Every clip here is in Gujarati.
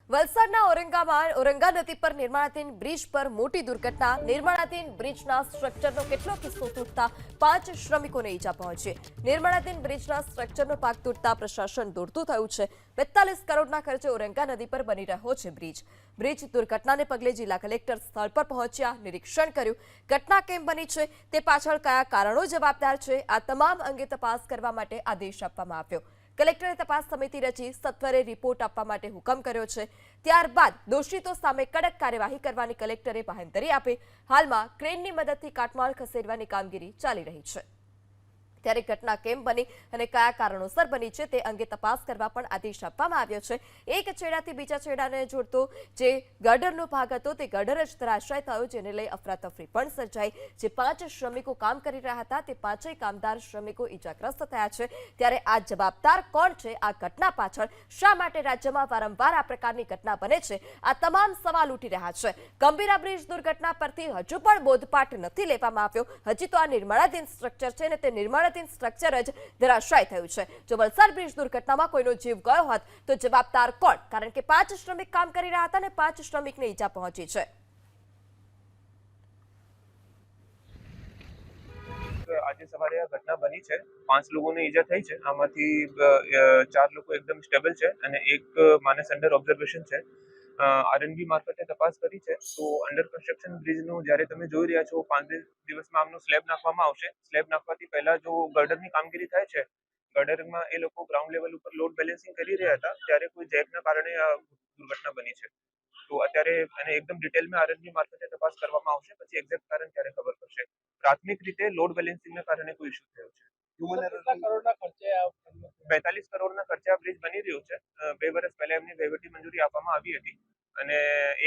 વલસાડના ઓરંગા નદી પર નિર્માણાધીન બ્રિજ પર મોટી દુર્ઘટના. નિર્માણાધીન બ્રિજના સ્ટ્રક્ચરનો કેટલો કિસ્સો તૂટતા 5 શ્રમિકોને ઈજા પહોંચી. નિર્માણાધીન બ્રિજના સ્ટ્રક્ચરનો ભાગ તૂટતા પ્રશાસન દોડતું થયું છે. 42 કરોડના ખર્ચે ઓરંગા નદી પર બની રહ્યો છે બ્રિજ દુર્ઘટનાને પગલે જિલ્લા કલેક્ટર સ્થળ પર પહોંચ્યા, નિરીક્ષણ કર્યું. ઘટના કેમ બની છે, તે પાછળ કયા કારણો જવાબદાર છે, આ તમામ અંગે તપાસ કરવા માટે આદેશ આપવામાં આવ્યો. કલેક્ટરે તપાસ સમિતિ રચી સત્વરે રિપોર્ટ આપવા માટે હુકમ કર્યો છે. ત્યારબાદ દોષિતો સામે કડક કાર્યવાહી કરવાની કલેક્ટરે બાંહેધરી આપી. હાલમાં ક્રેનની મદદથી કાટમાળ ખસેડવાની કામગીરી ચાલી રહી છે. ત્યારે ઘટના કેમ બની અને કયા કારણોસર બની છે તે અંગે તપાસ કરવા પણ આદેશ આપવામાં આવ્યો છે. એક છેડાથી બીજા છેડાને જોડતો જે ગર્ડરનો ભાગ હતો તે ગર્ડર જ ધરાશાય થયો, જેને લઈ અફરાતફરી પણ સર્જાઈ. જે 5 શ્રમિકો કામ કરી રહ્યા હતા તે 5 કામદાર શ્રમિકો ઈજાગ્રસ્ત થયા છે. ત્યારે આ જવાબદાર કોણ છે, આ ઘટના પાછળ શા માટે રાજ્યમાં વારંવાર આ પ્રકારની ઘટના બને છે, આ તમામ સવાલ ઉઠી રહ્યા છે. ગંભીરા બ્રિજ દુર્ઘટના પરથી હજુ પણ બોધપાઠ નથી લેવામાં આવ્યો. હજી તો આ નિર્માણાધીન સ્ટ્રક્ચર છે ને તે નિર્માણાધીન સ્ટ્રક્ચર જ ધરાશાય થયું છે. જો વલસાડ બ્રિજ દુર્ઘટનામાં કોઈનો જીવ ગયો હોત તો જવાબદાર કોણ? કારણ કે 5 શ્રમિક કામ કરી રહ્યા હતા અને 5 શ્રમિકને ઈજા પહોંચી છે. આજે સવારે આ ઘટના બની છે. 5 લોકોને ઈજા થઈ છે. આમાંથી 4 લોકો એકદમ સ્ટેબલ છે અને એક માનસ અંડર ઓબ્ઝર્વેશન છે. આરએનબી મારફતે તપાસ કરી છે. તો અંડર કન્સ્ટ્રક્શન બ્રિજનું જ્યારે તમે જોઈ રહ્યા છો 5 દિવસમાં આમનો સ્લેબ નાખવામાં આવશે. સ્લેબ નાખવાથી પહેલા જો ગર્ડરની કામગીરી થાય છે, ગર્ડરમાં એ લોકો ગ્રાઉન્ડ લેવલ ઉપર લોડ બેલેન્સિંગ કરી રહ્યા હતા ત્યારે કોઈ જેકના કારણે આ દુર્ઘટના બની છે. તો અત્યારે અને એકદમ ડિટેલમાં આરએનબી મારફતે તપાસ કરવામાં આવશે, પછી એક્ઝેક્ટ કારણ ત્યારે ખબર પડશે. પ્રાથમિક રીતે લોડ બેલેન્સિંગના કારણે કોઈ ઇશ્યુ થયો છે. 42 કરોડના ખર્ચે આ બ્રિજ બની રહ્યું છે. 2 વર્ષ પહેલા એમની વહીવટી મંજૂરી આપવામાં આવી હતી અને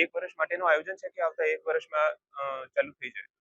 1 વર્ષ માટેનું આયોજન છે કે આવતા 1 વર્ષમાં ચાલુ થઈ જાય.